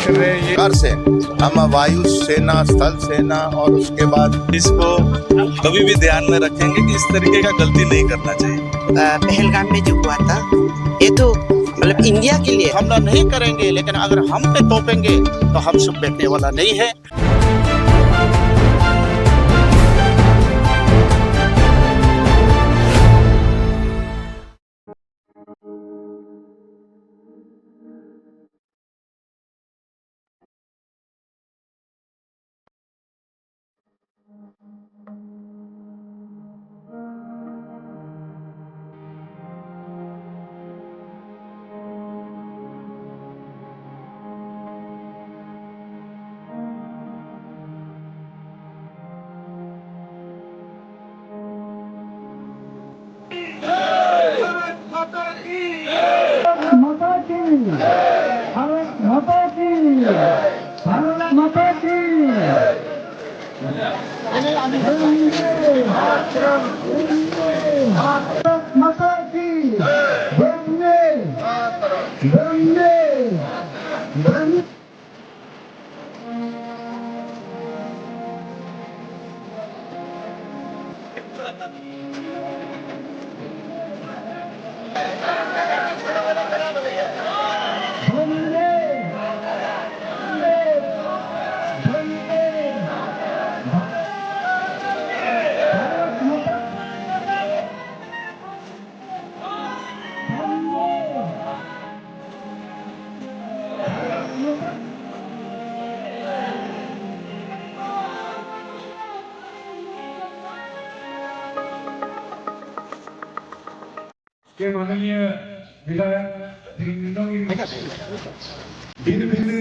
कर रहे हैं ये घर से हम वायु सेना, स्थल सेना और उसके बाद इसको कभी भी ध्यान में रखेंगे कि इस तरीके का गलती नहीं करना चाहिए। पहलगाम में जो हुआ था ये तो मतलब इंडिया के लिए हमला नहीं करेंगे, लेकिन अगर हम पे तोपेंगे तो हम सब बैठने वाला नहीं है। के माननीय विधायक भिन्न भिन्न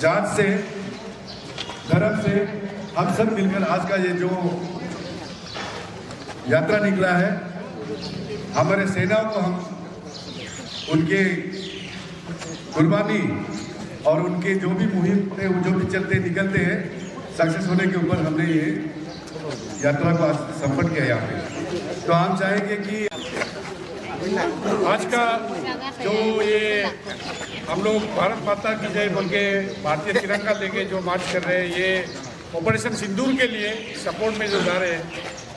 जात से, धर्म से हम सब मिलकर आज का ये जो यात्रा निकला है, हमारे सेनाओं को हम उनके कुर्बानी और उनके जो भी मुहिम पे जो भी चलते निकलते हैं सक्सेस होने के ऊपर हमने ये यात्रा को आज संपन्न किया यहाँ पे। तो हम चाहेंगे कि आज का जो ये हम लोग भारत माता की जय बोल के भारतीय तिरंगा लेके जो मार्च कर रहे हैं, ये ऑपरेशन सिंदूर के लिए सपोर्ट में जो जा रहे हैं,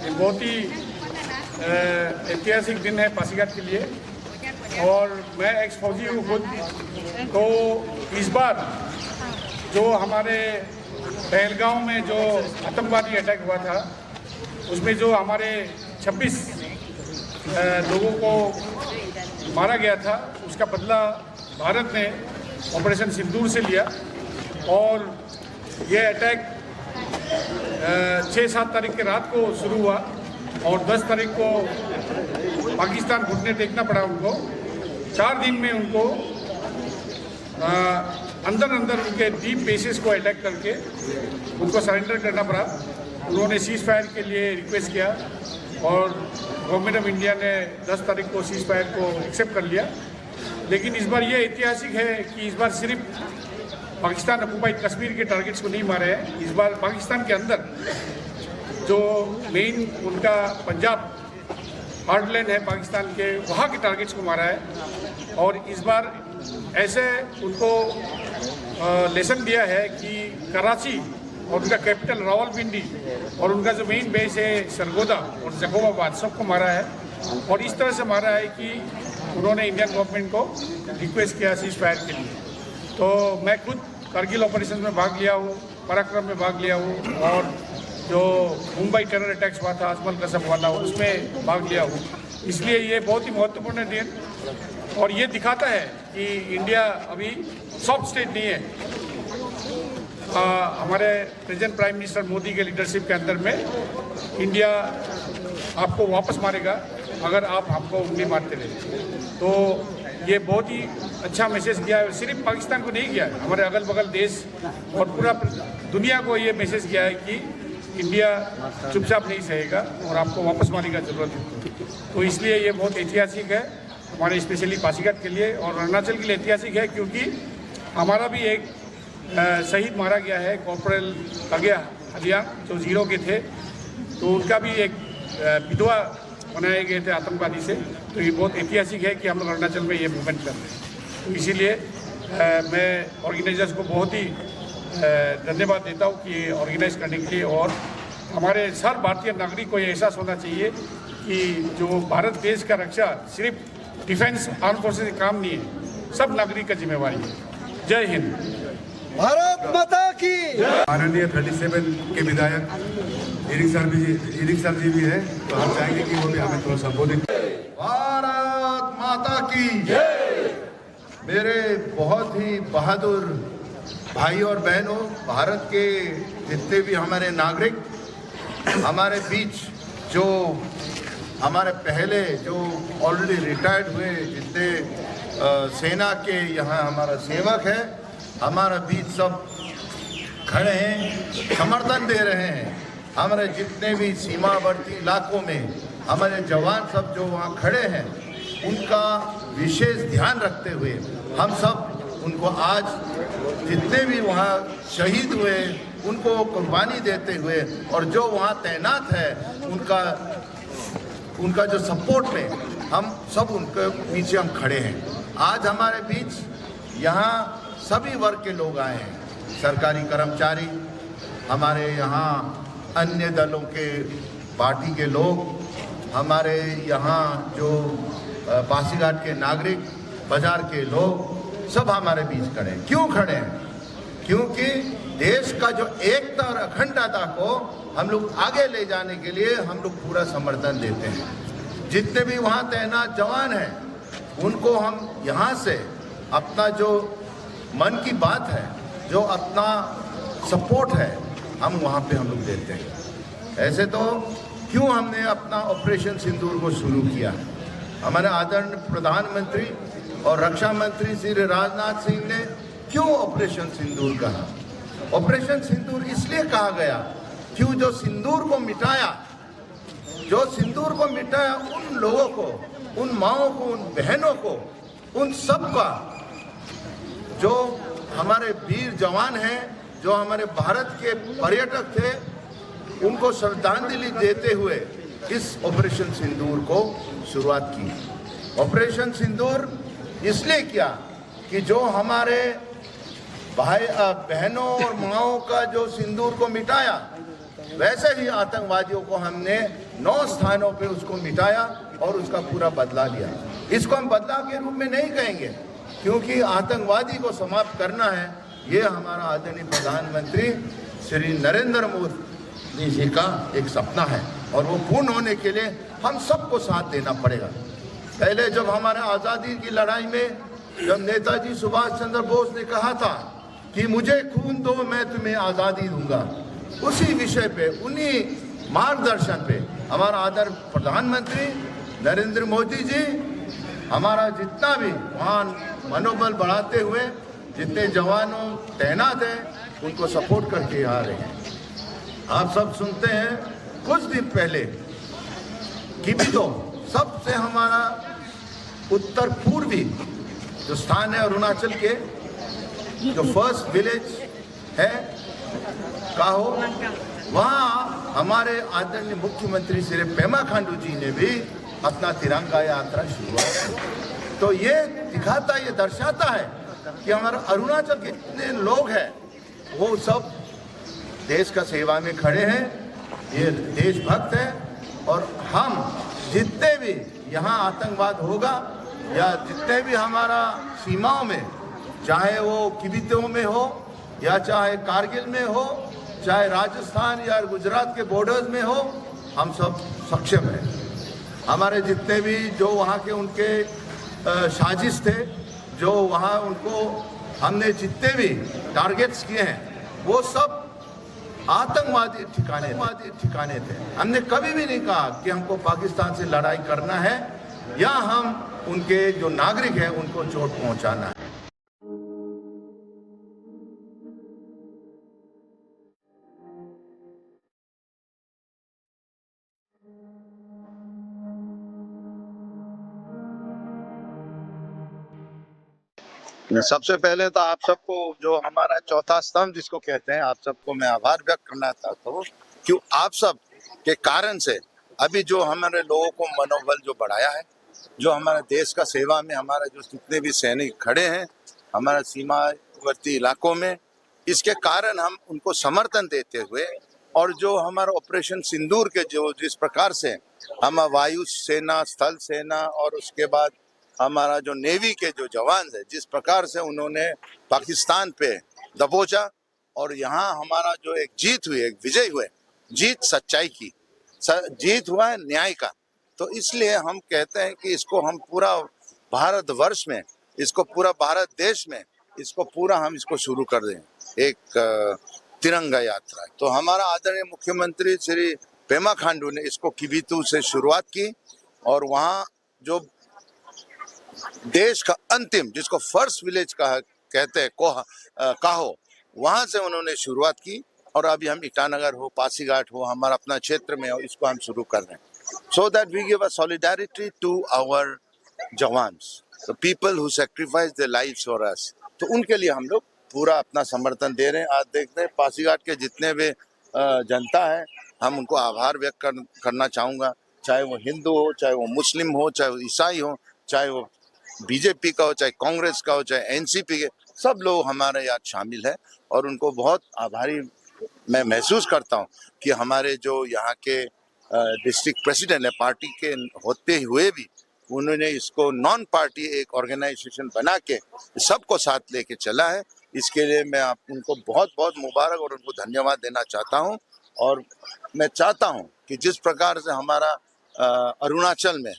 ये बहुत ही ऐतिहासिक दिन है पासीघाट के लिए। और मैं एक्स फौजी हूँ खुद, तो इस बार जो हमारे पहलगाम में जो आतंकवादी अटैक हुआ था, उसमें जो हमारे 26 लोगों को मारा गया था, उसका बदला भारत ने ऑपरेशन सिंदूर से लिया। और ये अटैक 6-7 तारीख के रात को शुरू हुआ और 10 तारीख को पाकिस्तान घुटने टेकना पड़ा उनको। 4 दिन में उनको अंदर उनके डीप बेसिस को अटैक करके उनको सरेंडर करना पड़ा। उन्होंने सीज़ फायर के लिए रिक्वेस्ट किया और गवर्नमेंट ऑफ इंडिया ने 10 तारीख को सीज़ फायर को एक्सेप्ट कर लिया। लेकिन इस बार ये ऐतिहासिक है कि इस बार सिर्फ पाकिस्तान ऑक्युपाइड कश्मीर के टारगेट्स को नहीं मारे हैं, इस बार पाकिस्तान के अंदर जो मेन उनका पंजाब हार्डलैंड है पाकिस्तान के, वहाँ के टारगेट्स को मारा है। और इस बार ऐसे उनको लेसन दिया है कि कराची और उनका कैपिटल रावलपिंडी और उनका जो मेन बेस है सरगोदा और जकोबाबाद, सबको मारा है। और इस तरह से मारा है कि उन्होंने इंडियन गवर्नमेंट को रिक्वेस्ट किया सीज़ फायर के लिए। तो मैं खुद कारगिल ऑपरेशन में भाग लिया हूँ, पराक्रम में भाग लिया हूँ, और जो मुंबई टेरर अटैक्स हुआ था अजमल कसम वाला, उसमें भाग लिया हूँ। इसलिए ये बहुत ही महत्वपूर्ण दिन और ये दिखाता है कि इंडिया अभी सॉफ्ट स्टेट नहीं है। हमारे प्रेजेंट प्राइम मिनिस्टर मोदी के लीडरशिप के अंदर में इंडिया आपको वापस मारेगा अगर आप हमको उंगली मारते रहे। तो ये बहुत ही अच्छा मैसेज दिया है, सिर्फ पाकिस्तान को नहीं किया है, हमारे अगल बगल देश और पूरा दुनिया को ये मैसेज किया है कि इंडिया चुपचाप नहीं सहेगा और आपको वापस मारने की ज़रूरत है। तो इसलिए ये बहुत ऐतिहासिक है हमारे स्पेशली पासीघाट के लिए और अरुणाचल के लिए ऐतिहासिक है, क्योंकि हमारा भी एक शहीद मारा गया है, कॉर्पोरल काग्या हरियाण, जो 0 के थे, तो उनका भी एक विधवा बनाए गए थे आतंकवादी से। तो ये बहुत ऐतिहासिक है कि हम लोग अरुणाचल में ये मूवमेंट कर रहे हैं। तो इसीलिए मैं ऑर्गेनाइजर्स को बहुत ही धन्यवाद देता हूँ कि ऑर्गेनाइज करने के लिए। और हमारे हर भारतीय नागरिक को ये एहसास होना चाहिए कि जो भारत देश का रक्षा सिर्फ डिफेंस आर्म फोर्सेस का काम नहीं है, सब नागरिक का जिम्मेवारी है। जय हिंद। भारत माता की। माननीय 37 के विधायक इरिक सर जी भी है, तो हम चाहेंगे कि वो भी हमें थोड़ा संबोधित। भारत माता की मेरे बहुत ही बहादुर भाई और बहनों, भारत के जितने भी हमारे नागरिक हमारे बीच, जो हमारे पहले जो ऑलरेडी रिटायर्ड हुए, जितने सेना के यहाँ हमारा सेवक है, हमारा बीच सब खड़े हैं, समर्थन दे रहे हैं। हमारे जितने भी सीमावर्ती इलाकों में हमारे जवान सब जो वहाँ खड़े हैं, उनका विशेष ध्यान रखते हुए हम सब उनको आज जितने भी वहाँ शहीद हुए उनको कुर्बानी देते हुए, और जो वहाँ तैनात है उनका जो सपोर्ट में हम सब उनके पीछे हम खड़े हैं। आज हमारे बीच यहाँ सभी वर्ग के लोग आए हैं, सरकारी कर्मचारी, हमारे यहाँ अन्य दलों के पार्टी के लोग, हमारे यहाँ जो पासीघाट के नागरिक, बाजार के लोग, सब हमारे बीच खड़े हैं। क्यों खड़े हैं? क्योंकि देश का जो एकता और अखंडता को हम लोग आगे ले जाने के लिए हम लोग पूरा समर्थन देते हैं। जितने भी वहाँ तैनात जवान हैं उनको हम यहाँ से अपना जो मन की बात है, जो अपना सपोर्ट है, हम वहाँ पे हम लोग देते हैं। ऐसे तो क्यों हमने अपना ऑपरेशन सिंदूर को शुरू किया? हमारे आदरणीय प्रधानमंत्री और रक्षा मंत्री श्री राजनाथ सिंह ने क्यों ऑपरेशन सिंदूर कहा? ऑपरेशन सिंदूर इसलिए कहा गया क्यों जो सिंदूर को मिटाया, उन लोगों को, उन माओं को, उन बहनों को, उन सब का जो हमारे वीर जवान हैं, जो हमारे भारत के पर्यटक थे, उनको श्रद्धांजलि देते हुए इस ऑपरेशन सिंदूर को शुरुआत की। ऑपरेशन सिंदूर इसलिए किया कि जो हमारे भाई बहनों और माओं का जो सिंदूर को मिटाया, वैसे ही आतंकवादियों को हमने 9 स्थानों पे उसको मिटाया और उसका पूरा बदला लिया। इसको हम बदला के रूप में नहीं कहेंगे, क्योंकि आतंकवादी को समाप्त करना है, ये हमारा आदरणीय प्रधानमंत्री श्री नरेंद्र मोदी जी का एक सपना है, और वो पूर्ण होने के लिए हम सबको साथ देना पड़ेगा। पहले जब हमारे आज़ादी की लड़ाई में जब नेताजी सुभाष चंद्र बोस ने कहा था कि मुझे खून दो मैं तुम्हें आज़ादी दूंगा, उसी विषय पे, उन्हीं मार्गदर्शन पे हमारा आदरणीय प्रधानमंत्री नरेंद्र मोदी जी हमारा जितना भी वहाँ मनोबल बढ़ाते हुए जितने जवानों तैनात हैं उनको सपोर्ट करके आ रहे हैं। आप सब सुनते हैं कुछ दिन पहले किबितो सबसे हमारा उत्तर पूर्वी जो स्थान है अरुणाचल के, जो फर्स्ट विलेज है काहो, वहाँ हमारे आदरणीय मुख्यमंत्री श्री पेमा खांडू जी ने भी अपना तिरंगा यात्रा शुरुआत की। तो ये दिखाता, ये दर्शाता है कि हमारा अरुणाचल के जितने लोग हैं वो सब देश का सेवा में खड़े हैं, ये देशभक्त हैं। और हम जितने भी यहाँ आतंकवाद होगा या जितने भी हमारा सीमाओं में, चाहे वो किबितों में हो या चाहे कारगिल में हो, चाहे राजस्थान या गुजरात के बॉर्डर्स में हो, हम सब सक्षम हैं। हमारे जितने भी जो वहाँ के उनके साजिश थे, जो वहाँ उनको हमने जितने भी टारगेट्स किए हैं, वो सब आतंकवादी ठिकाने थे। हमने कभी भी नहीं कहा कि हमको पाकिस्तान से लड़ाई करना है या हम उनके जो नागरिक हैं उनको चोट पहुंचाना है। सबसे पहले तो आप सबको, जो हमारा चौथा स्तंभ जिसको कहते हैं, आप सबको मैं आभार व्यक्त करना चाहता हूँ, क्यों आप सब के कारण से अभी जो हमारे लोगों को मनोबल जो बढ़ाया है, जो हमारे देश का सेवा में हमारे जो जितने भी सैनिक खड़े हैं, हमारा सीमावर्ती इलाकों में। इसके कारण हम उनको समर्थन देते हुए और जो हमारा ऑपरेशन सिंदूर के जो जिस प्रकार से हम वायु सेना, स्थल सेना और उसके बाद हमारा जो नेवी के जो जवान है जिस प्रकार से उन्होंने पाकिस्तान पे दबोचा और यहाँ हमारा जो एक जीत हुई, एक विजय हुए, जीत सच्चाई की, जीत हुआ है न्याय का। तो इसलिए हम कहते हैं कि इसको हम पूरा भारतवर्ष में, इसको पूरा भारत देश में, इसको पूरा हम इसको शुरू कर दें, एक तिरंगा यात्रा। तो हमारा आदरणीय मुख्यमंत्री श्री पेमा खांडू ने इसको किबिथू से शुरुआत की और वहाँ जो देश का अंतिम, जिसको फर्स्ट विलेज का कहते हैं काहो, वहाँ से उन्होंने शुरुआत की और अभी हम ईटानगर हो, पासीघाट हो, हमारा अपना क्षेत्र में हो, इसको हम शुरू कर रहे हैं। So that we give a solidarity to our jawans, the people who sacrifice their lives for us. तो उनके लिए हम लोग पूरा अपना समर्थन दे रहे हैं। आज देखते हैं पासीघाट के जितने भी जनता है, हम उनको आभार व्यक्त करना चाहूँगा, चाहे वो हिंदू हो, चाहे वो मुस्लिम हो, चाहे वो ईसाई हो, चाहे वो बीजेपी का हो, चाहे कांग्रेस का हो, चाहे एनसीपी के, सब लोग हमारे यहाँ शामिल है और उनको बहुत आभारी मैं महसूस करता हूँ कि हमारे जो यहाँ के डिस्ट्रिक्ट प्रेसिडेंट है पार्टी के होते हुए भी उन्होंने इसको नॉन पार्टी एक ऑर्गेनाइजेशन बना के सबको साथ लेके चला है। इसके लिए मैं उनको बहुत बहुत मुबारक और उनको धन्यवाद देना चाहता हूँ। और मैं चाहता हूँ कि जिस प्रकार से हमारा अरुणाचल में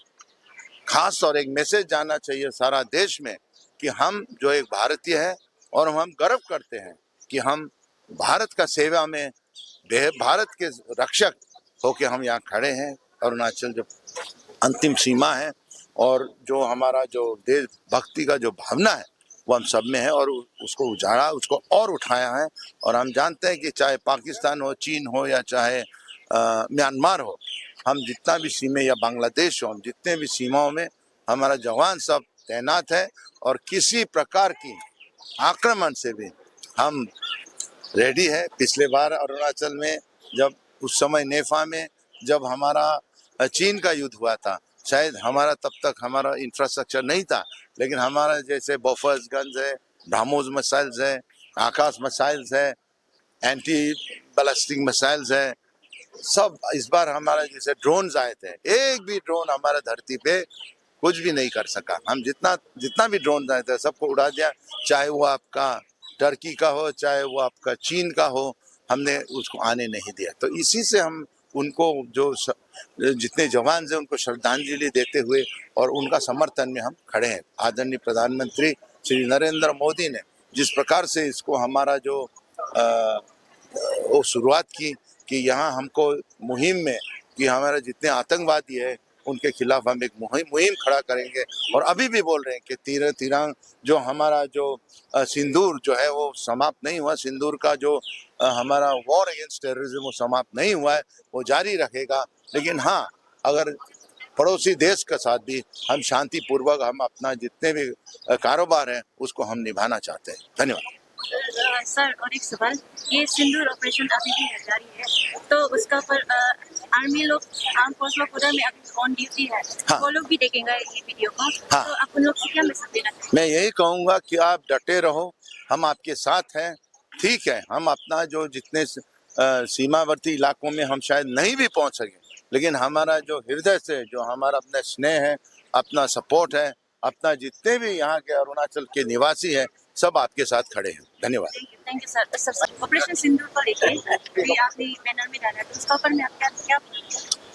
खास और एक मैसेज जाना चाहिए सारा देश में कि हम जो एक भारतीय है और हम गर्व करते हैं कि हम भारत का सेवा में, भारत के रक्षक होके हम यहाँ खड़े हैं। अरुणाचल जो अंतिम सीमा है और जो हमारा जो देशभक्ति का जो भावना है वो हम सब में है और उसको उजाड़ा, उसको और उठाया है। और हम जानते हैं कि चाहे पाकिस्तान हो, चीन हो या चाहे म्यांमार हो, हम जितना भी सीमा या बांग्लादेश हो, हम जितने भी सीमाओं में हमारा जवान सब तैनात है और किसी प्रकार की आक्रमण से भी हम रेडी है। पिछले बार अरुणाचल में जब उस समय नेफा में जब हमारा चीन का युद्ध हुआ था, शायद हमारा तब तक हमारा इंफ्रास्ट्रक्चर नहीं था, लेकिन हमारा जैसे बफर्स गन्स है, ब्रह्मोस मिसाइल्स है, आकाश मिसाइल्स है, एंटी बैलिस्टिक मिसाइल्स है, सब इस बार हमारा जैसे ड्रोन्स आए थे, एक भी ड्रोन हमारा धरती पे कुछ भी नहीं कर सका। हम जितना भी ड्रोन आए थे सबको उड़ा दिया, चाहे वो आपका टर्की का हो, चाहे वो आपका चीन का हो, हमने उसको आने नहीं दिया। तो इसी से हम उनको जो जितने जवान हैं उनको श्रद्धांजलि देते हुए और उनका समर्थन में हम खड़े हैं। आदरणीय प्रधानमंत्री श्री नरेंद्र मोदी ने जिस प्रकार से इसको हमारा जो वो शुरुआत की कि यहाँ हमको मुहिम में कि हमारे जितने आतंकवादी है उनके खिलाफ हम एक मुहिम खड़ा करेंगे। और अभी भी बोल रहे हैं कि तिरंग जो हमारा जो सिंदूर जो है वो समाप्त नहीं हुआ, सिंदूर का जो हमारा वॉर अगेंस्ट टेररिज्म वो समाप्त नहीं हुआ है, वो जारी रखेगा। लेकिन हाँ, अगर पड़ोसी देश के साथ भी हम शांतिपूर्वक हम अपना जितने भी कारोबार है उसको हम निभाना चाहते हैं। धन्यवाद। सर, और एक सवाल, ये सिंदूर ऑपरेशन अभी भी जारी है, तो उसका पर आर्मी लोग, आर्म फोर्स लोग उधर में अभी ऑन ड्यूटी है, हाँ। वो लोग भी देखेंगे ये वीडियो को, हाँ। तो आप उन लोग से क्या मैसेज देना चाहेंगे? मैं यही कहूँगा कि आप डटे रहो, हम आपके साथ हैं। ठीक है, हम अपना जो जितने सीमावर्ती इलाकों में हम शायद नहीं भी पहुँच सके, लेकिन हमारा जो हृदय से जो हमारा अपना स्नेह है, अपना सपोर्ट है, अपना जितने भी यहाँ के अरुणाचल के निवासी हैं सब आपके साथ खड़े हैं। धन्यवाद। Thank you sir. Sir, operation Sindoor को लेके भी आपने बैनर में डाला, तो उसका ऊपर में आप क्या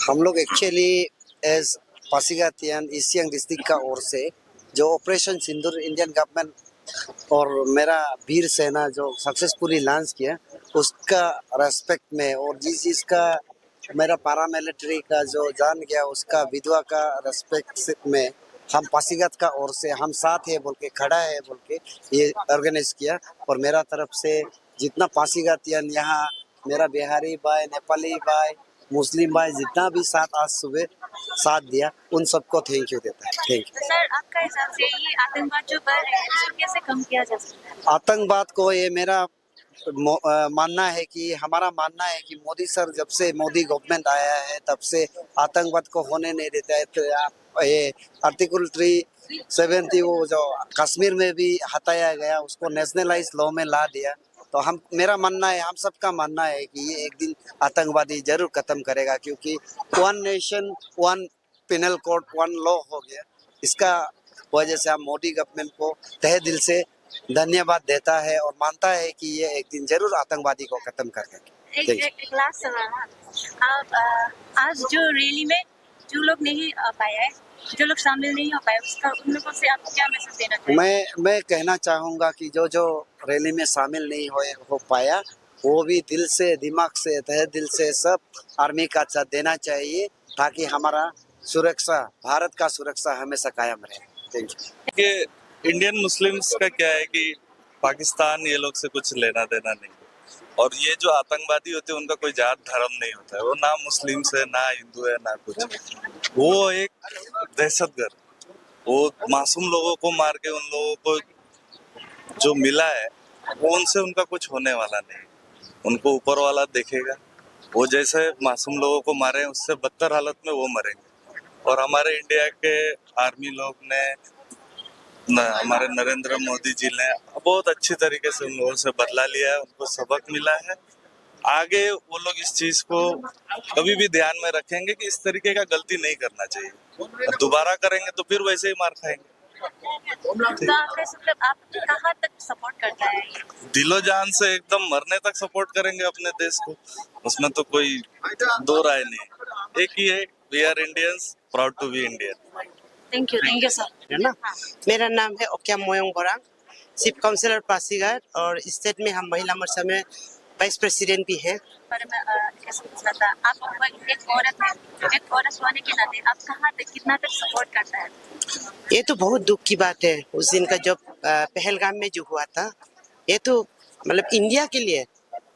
हम लोग actually as Pasighatian East Siang district का ओर से जो ऑपरेशन सिंदूर इंडियन गवर्नमेंट और मेरा वीर सेना जो सक्सेसफुली लॉन्च किया उसका रेस्पेक्ट में और जिस चीज़ मेरा पैरामिलिट्री का जो जान गया उसका विधवा का रेस्पेक्ट में हम पासीघाट का ओर से हम साथ है बोल के खड़ा है बोल के ये ऑर्गेनाइज किया। और मेरा तरफ से जितना पासीघाटियन यहाँ मेरा बिहारी भाई, नेपाली भाई, मुस्लिम भाई जितना भी साथ आज सुबह साथ दिया उन सबको थैंक यू देता है। Thank you sir. आपका हिसाब से ये आतंकवाद जो बढ़ रहे हैं इसको कैसे कम किया जा सकता है? आतंकवाद को ये मेरा मानना है कि हमारा मानना है कि मोदी सर जब से मोदी गवर्नमेंट आया है तब से आतंकवाद को होने नहीं देता है। तो आप ये आर्टिकल 370 वो जो कश्मीर में भी हटाया गया, उसको नेशनलाइज लॉ में ला दिया। तो मेरा मानना है, हम सबका मानना है कि ये एक दिन आतंकवादी जरूर खत्म करेगा, क्योंकि one nation one penal code one law हो गया। इसका वजह से हम मोदी गवर्नमेंट को तहे दिल से धन्यवाद देता है और मानता है कि ये एक दिन जरूर आतंकवादी को खत्म कर देंगे। एक लास्ट सवाल है। आप आज जो रैली में जो लोग नहीं पाए हैं, जो लोग शामिल नहीं हो पाए, उसका उन लोगों से आप क्या मैसेज देना चाहेंगे? मैं कहना चाहूँगा कि जो रैली में शामिल नहीं हो पाया, वो भी दिल से, दिमाग से, तहे दिल से सब आर्मी का साथ देना चाहिए, ताकि हमारा सुरक्षा, भारत का सुरक्षा हमेशा कायम रहे। Thank you. कि इंडियन मुस्लिम्स का क्या है कि पाकिस्तान ये लोग से कुछ लेना देना नहीं, और ये जो आतंकवादी होते हैं उनका कोई जात धर्म नहीं होता है, वो ना मुस्लिम है ना हिंदू है ना कुछ, वो एक दहशतगर्द, वो मासूम लोगों को मार के उन लोगों को जो मिला है वो उनसे उनका कुछ होने वाला नहीं, उनको ऊपर वाला देखेगा। वो जैसे मासूम लोगों को मारे उससे बदतर हालत में वो मरेंगे। और हमारे इंडिया के आर्मी लोग ने हमारे नरेंद्र मोदी जी ने बहुत अच्छी तरीके से उन लोगों से बदला लिया है, उनको सबक मिला है। आगे वो लोग इस चीज को कभी भी ध्यान में रखेंगे कि इस तरीके का गलती नहीं करना चाहिए, दोबारा करेंगे तो फिर वैसे ही मार खाएंगे। तो आप कहाँ तक सपोर्ट करता है? दिलो जान से एकदम मरने तक सपोर्ट करेंगे अपने देश को, उसमें तो कोई दो राय नहीं। एक ही है, we are Indians, proud to be Indian. Thank you sir. है ना। मेरा नाम है ओक्या मोयोंग बोरांग, चीफ काउंसिलर पासीघाट, और स्टेट में हम महिला मोर्चा में वाइस प्रेसिडेंट भी हैं। पर मैं कैसे पूछना था, आप एक औरत हैं, एक औरत होने के नाते आप कहाँ तक, कितना तक सपोर्ट करता है? ये तो बहुत दुख की बात है, उस दिन का जो पहलगाम में जो हुआ था, ये तो मतलब इंडिया के लिए,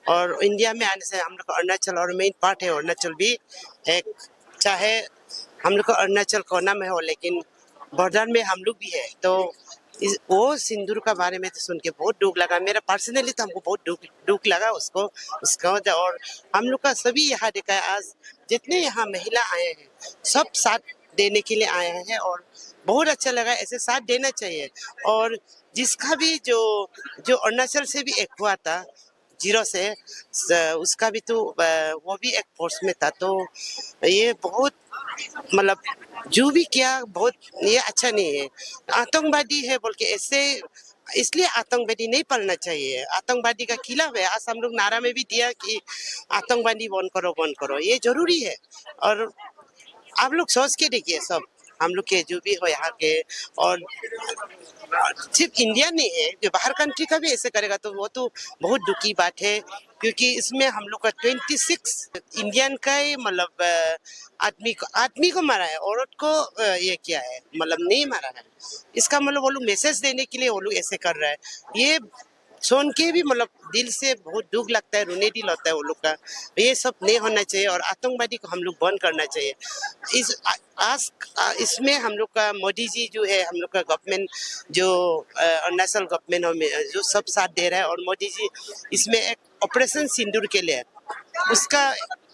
और इंडिया में आने से हम लोग का अरुणाचल और मेन पार्ट है अरुणाचल भी एक, चाहे हम लोग का अरुणाचल कोना में हो लेकिन बॉर्डर में हम लोग भी है। तो वो सिंदूर का बारे में तो सुन के बहुत दुख लगा, मेरा पर्सनली तो हमको बहुत दुख लगा उसका। और हम लोग का सभी यहाँ देखा है, आज जितने यहाँ महिला आए हैं सब साथ देने के लिए आए हैं, और बहुत अच्छा लगा, ऐसे साथ देना चाहिए। और जिसका भी जो अरुणाचल से भी एक हुआ था 0 से, उसका भी तो वो भी एक फोर्स में था। तो ये बहुत मतलब जो भी किया बहुत ये अच्छा नहीं है, आतंकवादी है बोल के ऐसे, इसलिए आतंकवादी नहीं पलना चाहिए, आतंकवादी का खिलाफ है। आज हम लोग नारा में भी दिया कि आतंकवादी बंद करो, ये जरूरी है। और आप लोग सोच के देखिए, सब हम लोग के जो भी हो यहाँ के, और सिर्फ इंडिया नहीं है, जो बाहर कंट्री का भी ऐसे करेगा तो वो तो बहुत दुख की बात है, क्योंकि इसमें हम लोग का 26 इंडियन का ही मतलब आदमी को मारा है, औरत को ये किया है, मतलब नहीं मारा है। इसका मतलब वो लोग मैसेज देने के लिए वो लोग ऐसे कर रहा है। ये सुन के भी मतलब दिल से बहुत दुख लगता है, रोने दिल होता है वो लोग का। ये सब नहीं होना चाहिए, और आतंकवादी को हम लोग बंद करना चाहिए। इसमें हम लोग का मोदी जी जो है, हम लोग का गवर्नमेंट जो अरुणाचल गवर्नमेंट जो सब साथ दे रहा है, और मोदी जी इसमें एक ऑपरेशन सिंदूर के लिए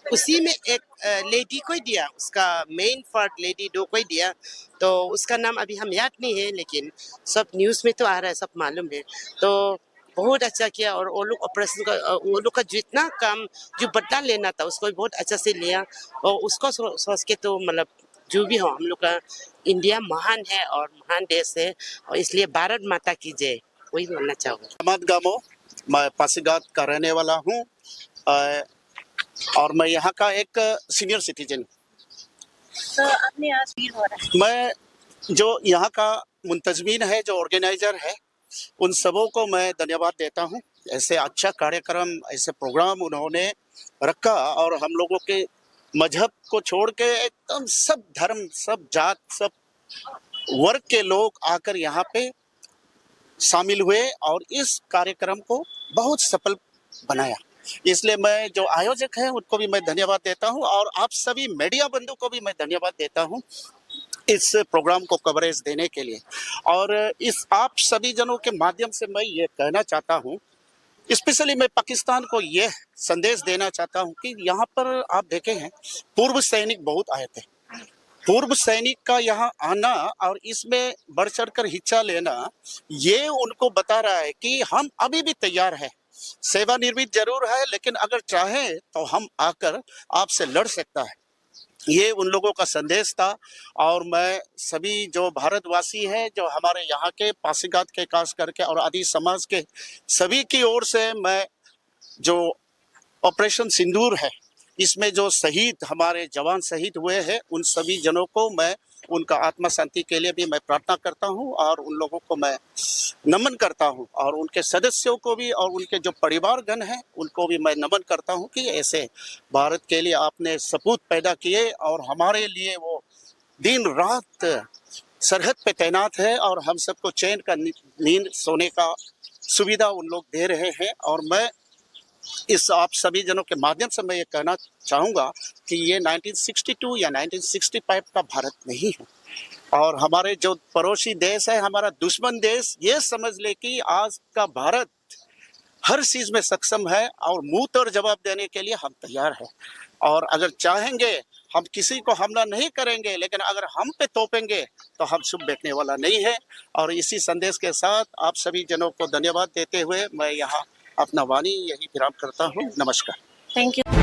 उसी में एक लेडी को ही दिया, उसका मेन फर्स्ट लेडी 2 को ही दिया। तो उसका नाम अभी हम याद नहीं है, लेकिन सब न्यूज़ में तो आ रहा है, सब मालूम है। तो बहुत अच्छा किया, और वो लोग ऑपरेशन का, वो लोग का जितना काम जो बदला लेना था उसको भी बहुत अच्छा से लिया। और उसको सोच के तो मतलब जो भी हो, हम लोग का इंडिया महान है और महान देश है, और इसलिए भारत माता की जय, वही बोलना चाहूँगा। अहमद गामो, मैं पासीघाट का रहने वाला हूँ, और मैं यहाँ का एक सीनियर सिटीजन। तो आपने आज फील हो रहा है, मैं जो यहाँ का मुंतजमीन है, जो ऑर्गेनाइजर है, उन सबों को मैं धन्यवाद देता हूँ। ऐसे अच्छा कार्यक्रम, ऐसे प्रोग्राम उन्होंने रखा, और हम लोगों के मजहब को छोड़ के एकदम सब धर्म, सब जात, सब वर्ग के लोग आकर यहाँ पे शामिल हुए और इस कार्यक्रम को बहुत सफल बनाया। इसलिए मैं जो आयोजक हैं उनको भी मैं धन्यवाद देता हूं, और आप सभी मीडिया बंधु को भी मैं धन्यवाद देता हूं इस प्रोग्राम को कवरेज देने के लिए। और इस आप सभी जनों के माध्यम से मैं ये कहना चाहता हूं, स्पेशली मैं पाकिस्तान को यह संदेश देना चाहता हूं कि यहाँ पर आप देखे हैं पूर्व सैनिक बहुत आए थे, पूर्व सैनिक का यहाँ आना और इसमें बढ़ चढ़कर हिस्सा लेना, ये उनको बता रहा है कि हम अभी भी तैयार हैं, सेवानिवृत्त जरूर है लेकिन अगर चाहें तो हम आकर आपसे लड़ सकता है। ये उन लोगों का संदेश था। और मैं सभी जो भारतवासी हैं, जो हमारे यहाँ के पासीघाट के खास करके और आदि समाज के सभी की ओर से मैं जो ऑपरेशन सिंदूर है इसमें जो शहीद हमारे जवान शहीद हुए हैं उन सभी जनों को मैं उनका आत्मा शांति के लिए भी मैं प्रार्थना करता हूं और उन लोगों को मैं नमन करता हूं और उनके सदस्यों को भी और उनके जो परिवारगण हैं उनको भी मैं नमन करता हूं कि ऐसे भारत के लिए आपने सपूत पैदा किए और हमारे लिए वो दिन रात सरहद पे तैनात है और हम सबको चैन का नींद सोने का सुविधा उन लोग दे रहे हैं। और मैं इस आप सभी जनों के माध्यम से मैं ये कहना चाहूँगा कि ये 1962 या 1965 का भारत नहीं है और हमारे जो पड़ोसी देश है, हमारा दुश्मन देश, ये समझ ले कि आज का भारत हर चीज़ में सक्षम है और मुंह तोड़ जवाब देने के लिए हम तैयार हैं। और अगर चाहेंगे हम किसी को हमला नहीं करेंगे, लेकिन अगर हम पे तोपेंगे तो हम शुभ देखने वाला नहीं है। और इसी संदेश के साथ आप सभी जनों को धन्यवाद देते हुए मैं यहाँ अपना वाणी यही विराम करता हूँ। नमस्कार। Thank you.